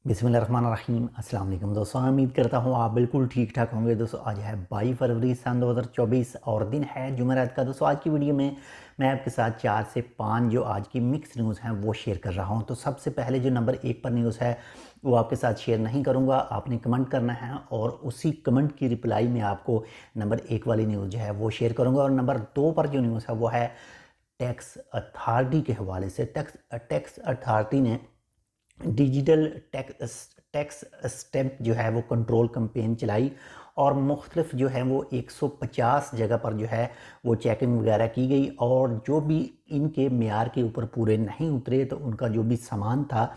बिस्मिल्लाहिर्रहमानिर्रहीम। अस्सलाम वालेकुम दोस्तों, उम्मीद करता हूँ आप बिल्कुल ठीक ठाक होंगे। दोस्तों आज है 22 फरवरी सन 2024 और दिन है जुमेरात का। दोस्तों आज की वीडियो में मैं आपके साथ 4 से 5 जो आज की मिक्स न्यूज़ हैं वो शेयर कर रहा हूँ। तो सबसे पहले जो नंबर 1 पर न्यूज़ है वो आपके साथ शेयर नहीं करूँगा, आपने कमेंट करना है और उसी कमेंट की रिप्लाई में आपको नंबर 1 वाली न्यूज़ जो है वो शेयर करूँगा। और नंबर 2 पर जो न्यूज़ है वो है टैक्स अथॉरिटी के हवाले से। टैक्स अथॉरिटी ने डिजिटल टैक्स स्टैम्प जो है वो कंट्रोल कैंपेन चलाई और मुख्तलिफ जो है वो 150 जगह पर जो है वो चेकिंग वगैरह की गई। और जो भी इनके मेयार के ऊपर पूरे नहीं उतरे तो उनका जो भी सामान था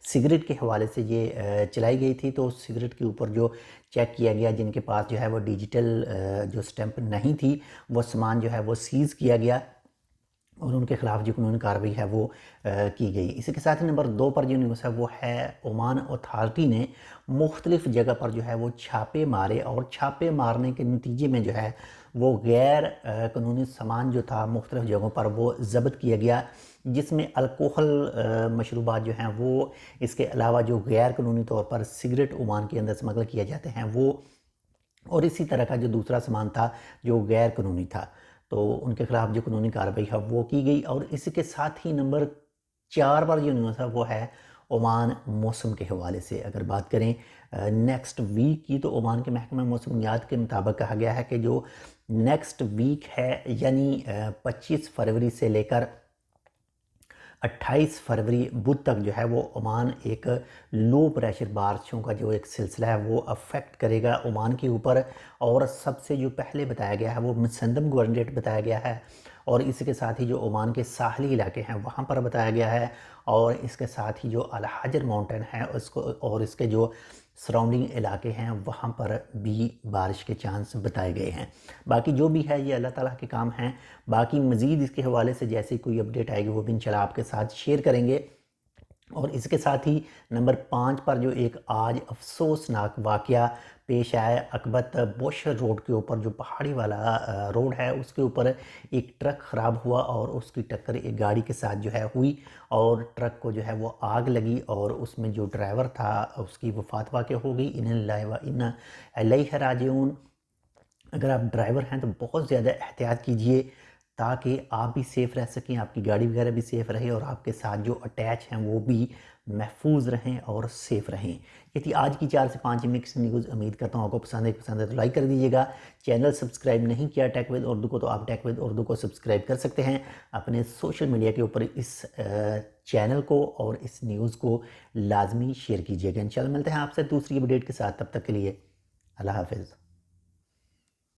सिगरेट के हवाले से ये चलाई गई थी। तो सिगरेट के ऊपर जो चेक किया गया, जिनके पास जो है वो डिजिटल जो स्टैम्प नहीं थी वो सामान जो है वो सीज़ किया गया और उनके खिलाफ जो कानूनी कार्रवाई है वो की गई। इसी के साथ ही नंबर 2 पर जो न्यूज़ है वो है ओमान अथॉरिटी ने मुख्तलिफ जगह पर जो है वो छापे मारे और छापे मारने के नतीजे में जो है वो गैर कानूनी सामान जो था मुख्तलिफ जगहों पर वो ज़ब्त किया गया, जिसमें अल्कोहल मशरूबात जो हैं वो, इसके अलावा जो गैर कानूनी तौर पर सिगरेट ओमान के अंदर स्मगल किए जाते हैं वो, और इसी तरह का जो दूसरा सामान था जो गैर कानूनी था, तो उनके खिलाफ जो कानूनी कार्रवाई है वो की गई। और इसी के साथ ही नंबर 4 पर जो न्यूज़ है वो है ओमान मौसम के हवाले से। अगर बात करें नेक्स्ट वीक की, तो ओमान के महकमा मौसमियात के मुताबिक कहा गया है कि जो नेक्स्ट वीक है यानी 25 फरवरी से लेकर 28 फरवरी बुध तक जो है वो ओमान एक लो प्रेशर बारिशों का जो एक सिलसिला है वो अफेक्ट करेगा ओमान के ऊपर। और सबसे जो पहले बताया गया है वो मुसंदम गवर्नरेट बताया गया है और इसके साथ ही जो ओमान के साहली इलाके हैं वहाँ पर बताया गया है। और इसके साथ ही जो अल हजर माउंटेन है उसको और इसके जो सराउंडिंग इलाके हैं वहाँ पर भी बारिश के चांस बताए गए हैं। बाकी जो भी है ये अल्लाह ताला के काम हैं। बाकी मज़ीद इसके हवाले से जैसे कोई अपडेट आएगी वो भी इंशाल्लाह आपके साथ शेयर करेंगे। और इसके साथ ही नंबर 5 पर जो एक आज अफसोसनाक वाक़या पेश आया, अकबत बुश रोड के ऊपर जो पहाड़ी वाला रोड है उसके ऊपर एक ट्रक ख़राब हुआ और उसकी टक्कर एक गाड़ी के साथ जो है हुई और ट्रक को जो है वो आग लगी और उसमें जो ड्राइवर था उसकी वफ़ात वाक़ हो गई। इन्ना लिल्लाहि व इन्ना इलैहि राजिऊन। अगर आप ड्राइवर हैं तो बहुत ज़्यादा एहतियात कीजिए ताकि आप भी सेफ़ रह सकें, आपकी गाड़ी वगैरह भी सेफ़ रहे और आपके साथ जो अटैच हैं वो भी महफूज रहें और सेफ़ रहें। ये थी आज की 4 से 5 मिक्स न्यूज़। उम्मीद करता हूँ आपको पसंद है तो लाइक कर दीजिएगा। चैनल सब्सक्राइब नहीं किया टेक विद उर्दू को तो आप टेक विद उर्दू को सब्सक्राइब कर सकते हैं। अपने सोशल मीडिया के ऊपर इस चैनल को और इस न्यूज़ को लाजमी शेयर कीजिएगा। इंशाल्लाह मिलते हैं आपसे दूसरी अपडेट के साथ, तब तक के लिए अल्लाह हाफ़िज़।